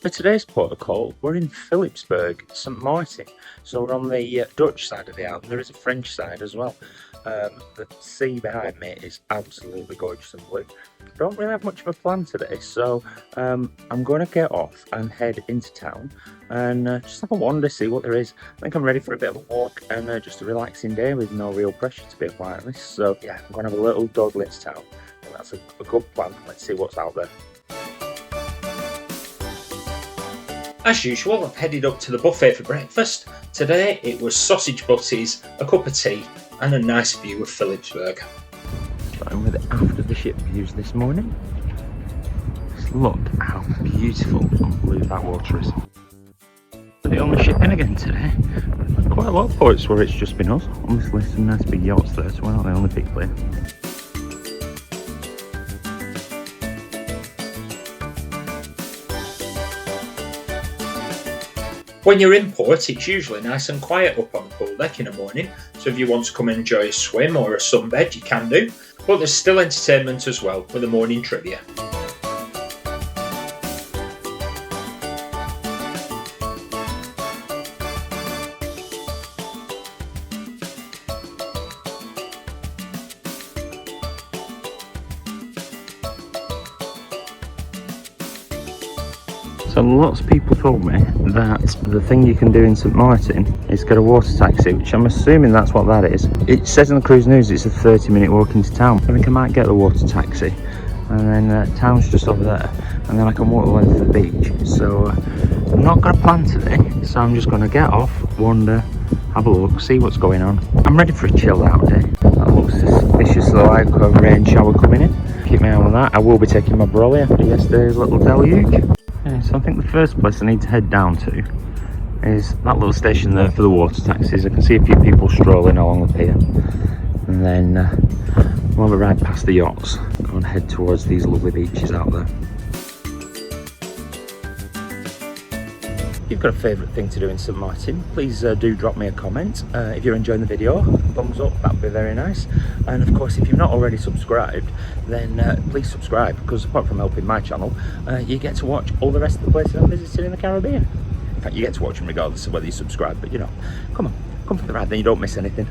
For today's protocol, we're in Philipsburg, St Maarten. So we're on the Dutch side of the island. There is a French side as well. The sea behind me is absolutely gorgeous and blue. Don't really have much of a plan today, so I'm going to get off and head into town and just have a wander, see what there is. I think I'm ready for a bit of a walk and just a relaxing day with no real pressure to be like this. So yeah, I'm going to have a little dawdle into town, and that's a good plan. Let's see what's out there. As usual, I've headed up to the buffet for breakfast. Today it was sausage butties, a cup of tea and a nice view of Philipsburg. Starting with the after the ship views this morning. Just look how beautiful and blue that water is. We're on the shipping again today. Quite a lot of ports where it's just been us. Obviously some nice big yachts there, so we're not the only people here. When you're in port, it's usually nice and quiet up on the pool deck in the morning, so if you want to come and enjoy a swim or a sunbed, you can do. But there's still entertainment as well, with the morning trivia. So lots of people told me that the thing you can do in St Maarten is get a water taxi, which I'm assuming that's what that is. It says in the cruise news it's a 30-minute walk into town. I think I might get the water taxi, and then town's just over there, and then I can walk the length of the beach. So I'm not got a plan today, so I'm just going to get off, wander, have a look, see what's going on. I'm ready for a chilled out day. That looks suspicious though, like a rain shower coming in. Keep my eye on that. I will be taking my brolly after yesterday's little deluge. So I think the first place I need to head down to is that little station there for the water taxis. I can see a few people strolling along the pier, and then we'll have a ride past the yachts and head towards these lovely beaches out there. If you've got a favourite thing to do in St Maarten, please do drop me a comment. If you're enjoying the video, thumbs up, that would be very nice. And of course, if you've not already subscribed, then please subscribe, because apart from helping my channel, you get to watch all the rest of the places I'm visiting in the Caribbean. In fact, you get to watch them regardless of whether you subscribe, but you know, come on, come for the ride, then you don't miss anything.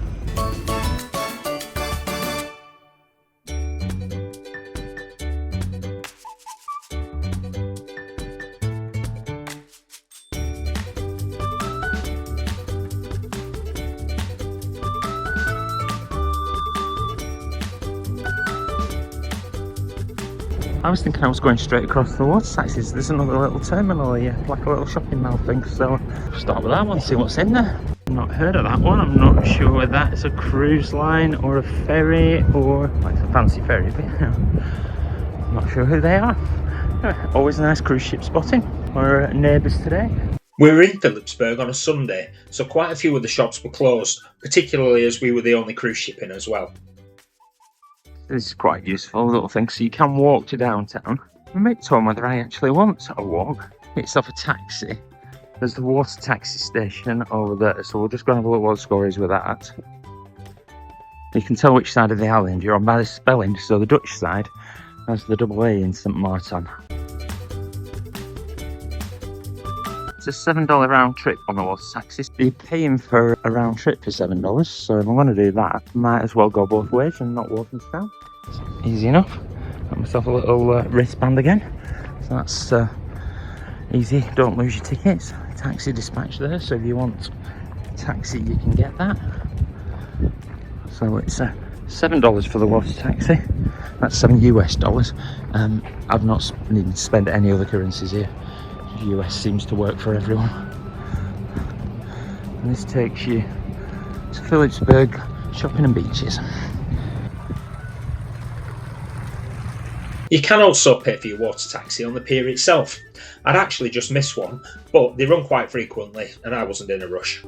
I was thinking I was going straight across the water taxis. There's another little terminal here, like a little shopping mall thing, so I'll start with that one, see what's in there. I've not heard of that one. I'm not sure whether that's a cruise line or a ferry, or like a fancy ferry, but you know, I'm not sure who they are. Always a nice cruise ship spotting. We're neighbours today. We were in Philipsburg on a Sunday, so quite a few of the shops were closed, particularly as we were the only cruise ship in as well. This is quite useful little thing, so you can walk to downtown. My mate told me whether I actually want a walk. It's off a taxi. There's the water taxi station over there, so we'll just go and have a look what the score is with that. You can tell which side of the island you're on by the spelling, so the Dutch side has the double A in St Maarten. It's a $7 round trip on the water taxis. You're paying for a round trip for $7, so if I'm going to do that, I might as well go both ways and not walk into town. Easy enough. Got myself a little wristband again, so that's easy. Don't lose your tickets. Taxi dispatch there, so if you want a taxi you can get that. So it's $7 for the water taxi. That's $7 US. I've not needed to spend any other currencies here. US seems to work for everyone. And this takes you to Philipsburg shopping and beaches. You can also pay for your water taxi on the pier itself. I'd actually just missed one, but they run quite frequently and I wasn't in a rush.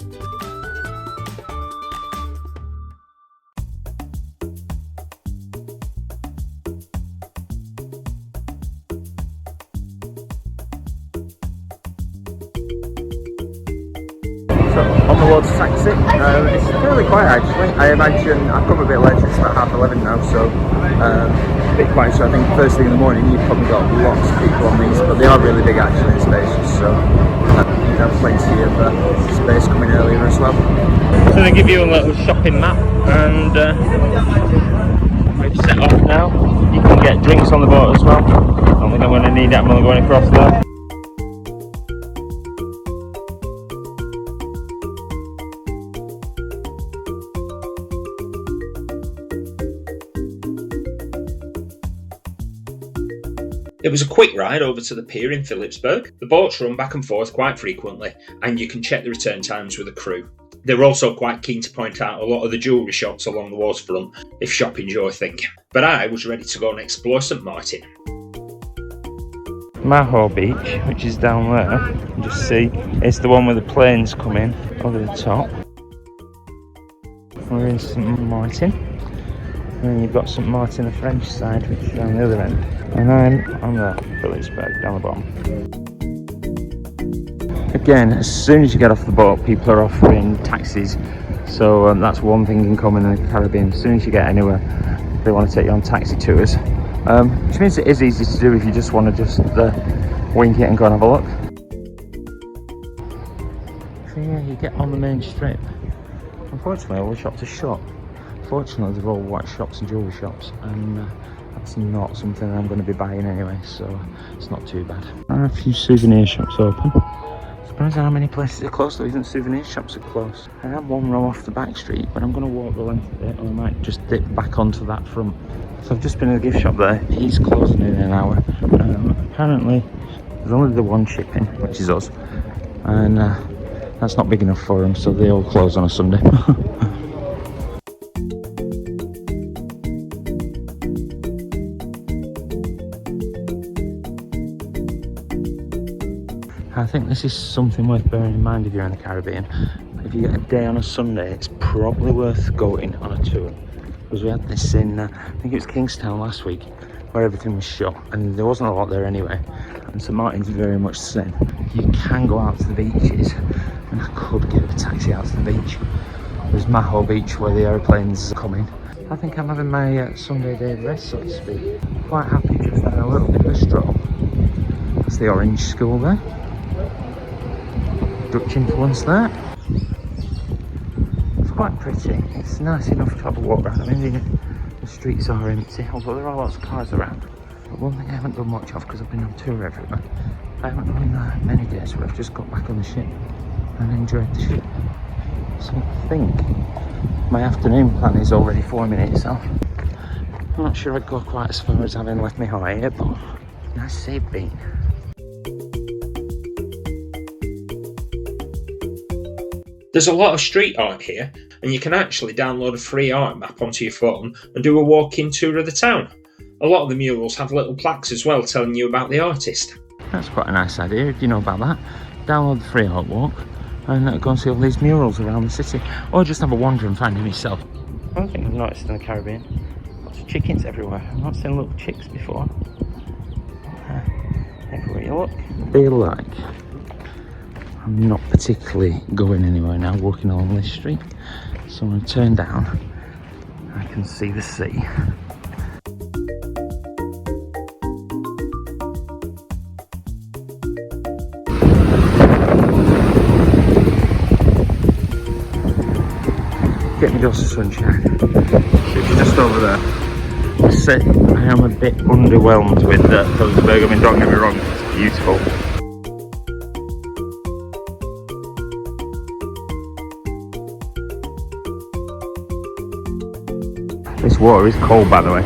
On the water taxi, it's fairly quiet actually. I imagine I've come a bit later, it's about 11:30 now, so a bit quiet. So I think first thing in the morning you've probably got lots of people on these, but they are really big actually and spacious. So so you'd have plenty of space coming earlier as well. So they give you a little shopping map, and we've set off now. You can get drinks on the boat as well. I don't think I'm going to need that when I'm going across there. It was a quick ride over to the pier in Philipsburg. The boats run back and forth quite frequently, and you can check the return times with the crew. They were also quite keen to point out a lot of the jewellery shops along the waterfront if shopping's your thing. But I was ready to go and explore St Martin. Maarten Beach, which is down there, you can just see it's the one where the planes come in over the top. We're in St Martin, and then you've got St Martin the French side, which is down the other end, and I'm on the Philipsburg down the bottom. Again, as soon as you get off the boat, people are offering taxis, so that's one thing in common in the Caribbean. As soon as you get anywhere, they want to take you on taxi tours, which means it is easy to do if you just want to just wing it and go and have a look. So yeah, you get on the main strip. Unfortunately, all the shops are shut. Fortunately, they're all white shops and jewellery shops, and that's not something I'm going to be buying anyway, so it's not too bad. There are a few souvenir shops open. Surprised how many places are closed though. Even souvenir shops are closed. I am one row off the back street, but I'm going to walk the length of it, or I might just dip back onto that front. So I've just been in the gift shop there. He's closing in an hour. Apparently there's only the one shipping, which is us, and that's not big enough for them, so they all close on a Sunday. I think this is something worth bearing in mind if you're in the Caribbean. If you get a day on a Sunday, it's probably worth going on a tour. Because we had this in, I think it was Kingstown last week, where everything was shut, and there wasn't a lot there anyway. And St Martin's very much the same. You can go out to the beaches, and I could get a taxi out to the beach. There's Marella Beach where the aeroplanes are coming. I think I'm having my Sunday day of rest, so to speak. Quite happy just having a little bit of a stroll. That's the Orange School there. Dutch influence there. It's quite pretty. It's nice enough to have a walk around. I mean, the streets are empty, although there are lots of cars around. But one thing I haven't done much of, because I've been on tour everywhere, I haven't done many days where I've just got back on the ship and enjoyed the ship. So I think my afternoon plan is already forming itself. I'm not sure I'd go quite as far as having left my high here, but nice to see it been. There's a lot of street art here, and you can actually download a free art map onto your phone and do a walk-in tour of the town. A lot of the murals have little plaques as well telling you about the artist. That's quite a nice idea if you know about that. Download the free art walk and go and see all these murals around the city, or just have a wander and find them yourself. One thing I've noticed in the Caribbean, lots of chickens everywhere. I've not seen little chicks before. Everywhere you look. I feel like I'm not particularly going anywhere now, walking along this street. So when I turn down, I can see the sea. Get me dose of sunshine. It's just over there. I say I am a bit underwhelmed with Philipsburg. I mean, don't get me wrong, it's beautiful. This water is cold, by the way.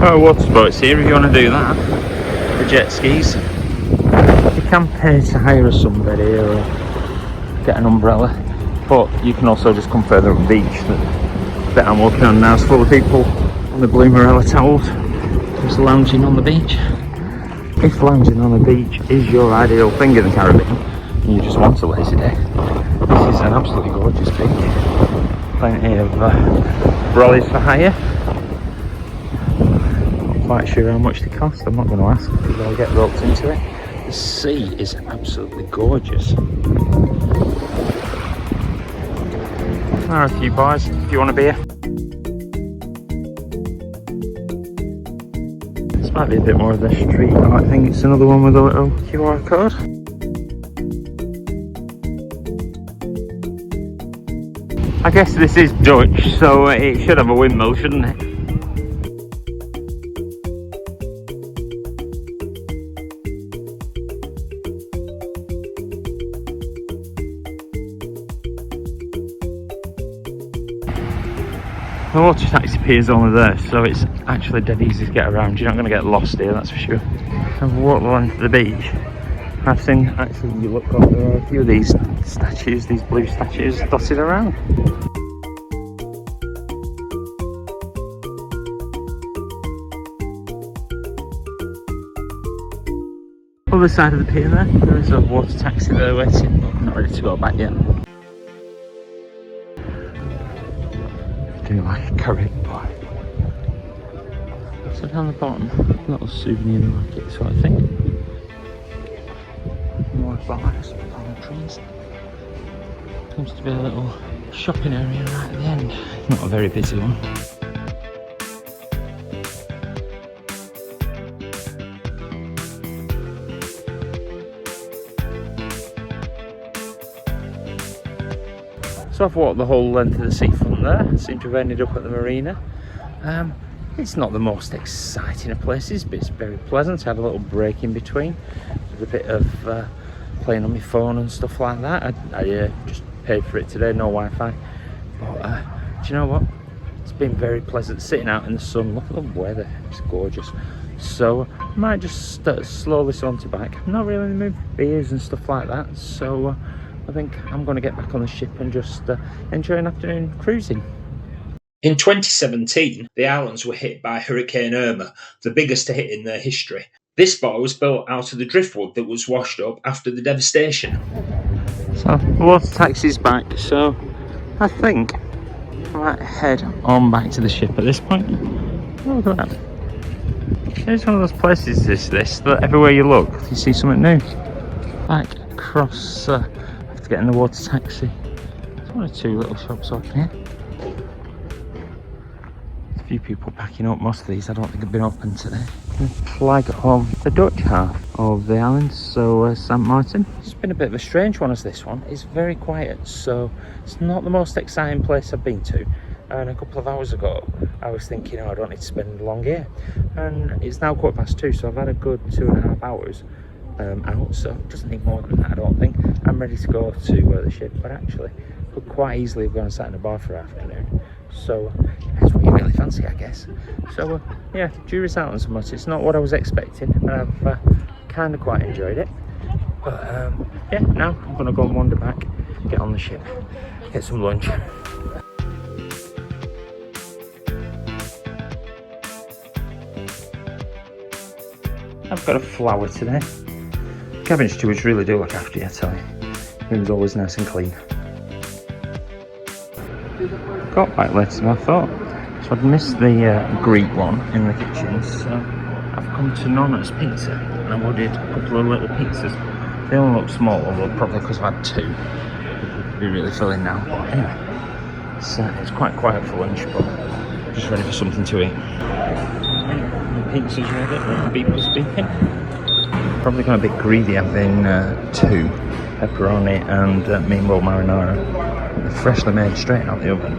Oh, water sports here if you want to do that. The jet skis. You can pay to hire a sunbed or get an umbrella, but you can also just come further up the beach. The bit I'm walking on now is full of people on the blue Marella towels, just lounging on the beach. If lounging on the beach is your ideal thing in the Caribbean, and you just want a lazy day, this is an absolutely gorgeous beach. Plenty of brollies for hire. Quite sure how much they cost. I'm not going to ask because I'll get roped into it. The sea is absolutely gorgeous. There are a few bars if you want a beer. This might be a bit more of the street art thing. It's another one with a little QR code. I guess this is Dutch, so it should have a windmill, shouldn't it? The water taxi pier is only there, so it's actually dead easy to get around. You're not going to get lost here, that's for sure. I've walked the length of the beach. I've seen, actually, you look up, there are a few of these statues, these blue statues dotted around. Other side of the pier there is a water taxi there waiting, but I'm not ready to go back yet. Doing like a Caribbean bar. So down the bottom, little souvenir market sort of thing. More bars, palm trees. Seems to be a little shopping area right at the end. Not a very busy one. So I've walked the whole length of the seafront there. I seem to have ended up at the marina. It's not the most exciting of places, but it's very pleasant. I had a little break in between with a bit of playing on my phone and stuff like that. I just paid for it today, no Wi-Fi. But do you know what? It's been very pleasant sitting out in the sun. Look at the weather, it's gorgeous. So I might just slowly saunter back. I'm not really in the mood for beers and stuff like that, so I think I'm going to get back on the ship and just enjoy an afternoon cruising. In 2017, the islands were hit by Hurricane Irma, the biggest to hit in their history. This bar was built out of the driftwood that was washed up after the devastation. So the water taxi's back, so I think I might head on back to the ship at this point. Oh, look at that. It's one of those places, that everywhere you look, you see something new. Back across, I have to get in the water taxi. There's one or two little shops open here. A few people packing up. Most of these I don't think have been open today. The flag of the Dutch half of the island, so St. Maarten. It's been a bit of a strange one as this one. It's very quiet, so it's not the most exciting place I've been to. And a couple of hours ago I was thinking, oh, I don't need to spend long here, and it's now 2:15, so I've had a good 2.5 hours out, so it doesn't need more than that, I don't think. I'm ready to go to the ship, but actually could quite easily have gone and sat in a bar for an afternoon. So that's what you really fancy, I guess. So yeah, jury's out on so much. It's not what I was expecting, and I've kind of quite enjoyed it. But yeah, now I'm going to go and wander back, get on the ship, get some lunch. I've got a flower today. Cabin stewards really do look after you, I tell you. Room's always nice and clean. Got back later than I thought. So I'd missed the Greek one in the kitchen, so I've come to Nonnas Pizza and I ordered a couple of little pizzas. They all look small, although probably because I've had two. It'll be really filling now. But anyway, it's quite quiet for lunch, but just ready for something to eat. The pizza's ready, the beep was beeping. Probably got a bit greedy, having two pepperoni and meatball marinara. They're freshly made straight out the oven,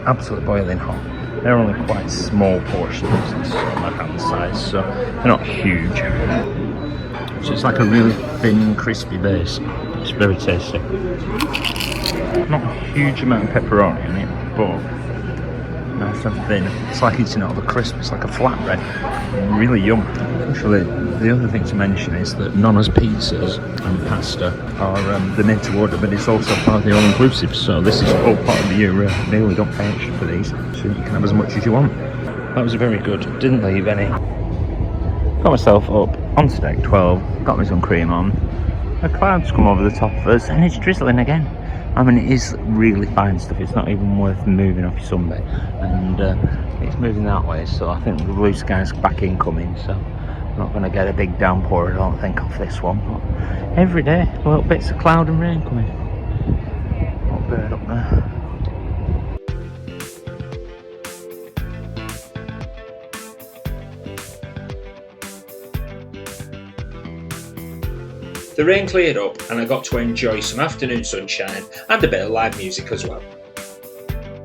absolutely boiling hot. They're only quite small portions, it's my hand size, so they're not huge. So it's like a really thin, crispy base. It's very tasty. Not a huge amount of pepperoni in it, but nice and thin. It's like eating out of a crisp. It's like a flatbread. Really yum. Actually, the other thing to mention is that Nonnas pizzas and pasta are they're made to order, but it's also part of the all-inclusive. So this is all part of your meal. You don't pay extra for these, so you can have as much as you want. That was very good. Didn't leave any. Got myself up onto deck 12. Got my sun cream on. The clouds come over the top of us, and it's drizzling again. I mean, it is really fine stuff. It's not even worth moving off your sunbed, and it's moving that way. So I think the blue sky's back incoming. So I'm not going to get a big downpour, I don't think, off this one. But every day, little bits of cloud and rain coming. Little bird up there. The rain cleared up and I got to enjoy some afternoon sunshine and a bit of live music as well.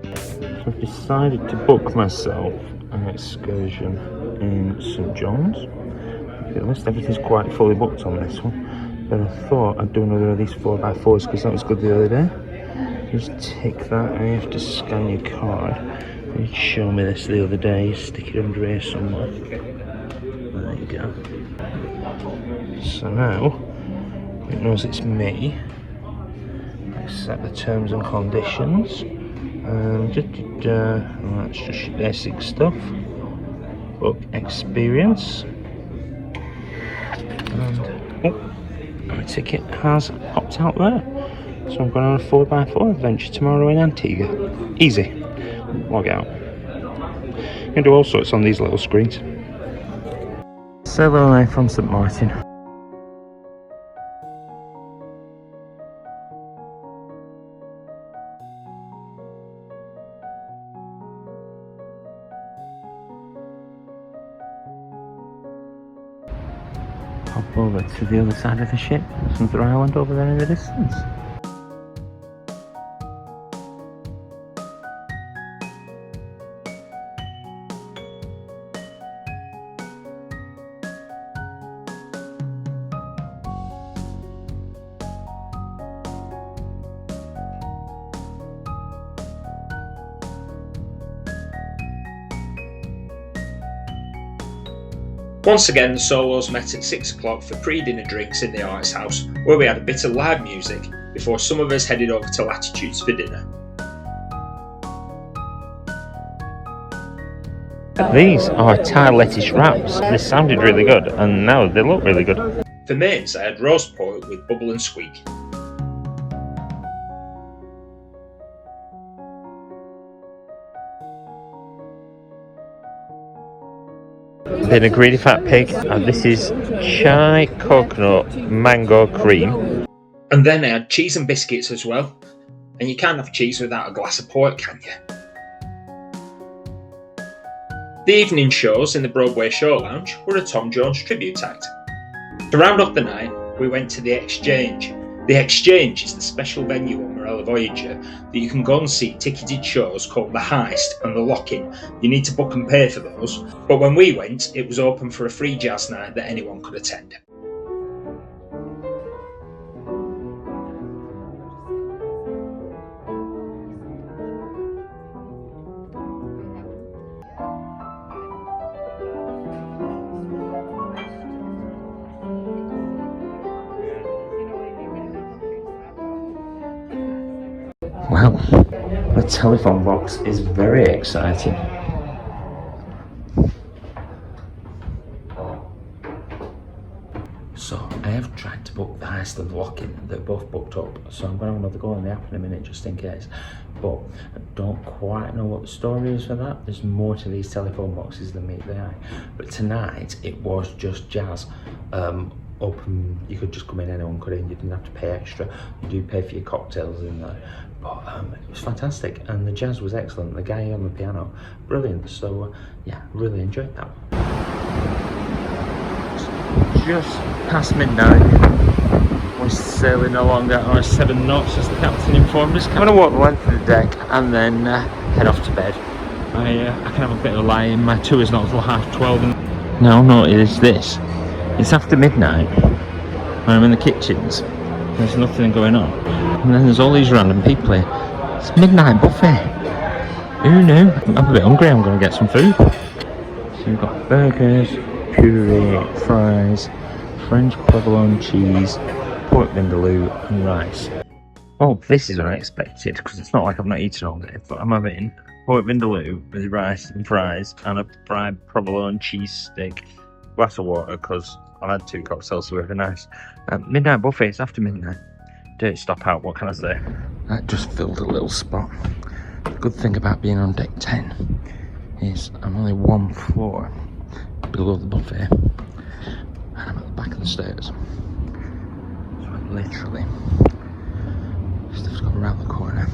So I've decided to book myself an excursion in St John's. To be honest, everything's quite fully booked on this one, but I thought I'd do another of these 4x4s because that was good the other day. Just tick that and you have to scan your card. You showed me this the other day, stick it under here somewhere. There you go. So now it knows it's me. Accept the terms and conditions. That's just your basic stuff. Book experience. And my ticket has popped out there. So I'm going on a 4x4 adventure tomorrow in Antigua. Easy. Log out. You can do all sorts on these little screens. Sailaway from St Martin. Hop over to the other side of the ship. There's another island over there in the distance. Once again, the solos met at 6 o'clock for pre-dinner drinks in the Arts House, where we had a bit of live music before some of us headed over to Latitudes for dinner. These are Thai lettuce wraps. They sounded really good and now they look really good. For mains, I had roast pork with bubble and squeak. Been a greedy fat pig, and this is chai coconut mango cream. And then I had cheese and biscuits as well. And you can't have cheese without a glass of port, can you? The evening shows in the Broadway Show Lounge were a Tom Jones tribute act. To round off the night, we went to the Exchange. The Exchange is the special venue on Marella Voyager that you can go and see ticketed shows called The Heist and The Lock-In. You need to book and pay for those, but when we went, it was open for a free jazz night that anyone could attend. Well, the telephone box is very exciting. So I have tried to book the Heist and the Lock-In. They're both booked up, so I'm going to have another go on the app in a minute just in case. But I don't quite know what the story is for that. There's more to these telephone boxes than meet the eye. But tonight it was just jazz. Open, you could just come in, anyone could in, you didn't have to pay extra. You do pay for your cocktails in there, but it was fantastic and the jazz was excellent. The guy on the piano, brilliant. So yeah, really enjoyed that. Just past midnight, we're sailing along at our 7 knots as the captain informed us. I'm going to walk the length of the deck and then head off to bed. I can have a bit of a lie in, my tour's not until 12:30. Now notice this. It's after midnight, when I'm in the kitchens, there's nothing going on, and then there's all these random people here. It's midnight buffet. Who knew? I'm a bit hungry, I'm going to get some food. So we've got burgers, puree, fries, French provolone cheese, pork vindaloo and rice. Oh, this is unexpected, because it's not like I've not eaten all day, but I'm having pork vindaloo with rice and fries and a fried provolone cheese stick, glass of water, because I've had 2 cocktails, so very nice. Midnight buffet, it's after midnight. Don't stop out, what can I say? That just filled a little spot. The good thing about being on deck 10 is I'm only 1 floor below the buffet, and I'm at the back of the stairs. So I literally just have to go around the corner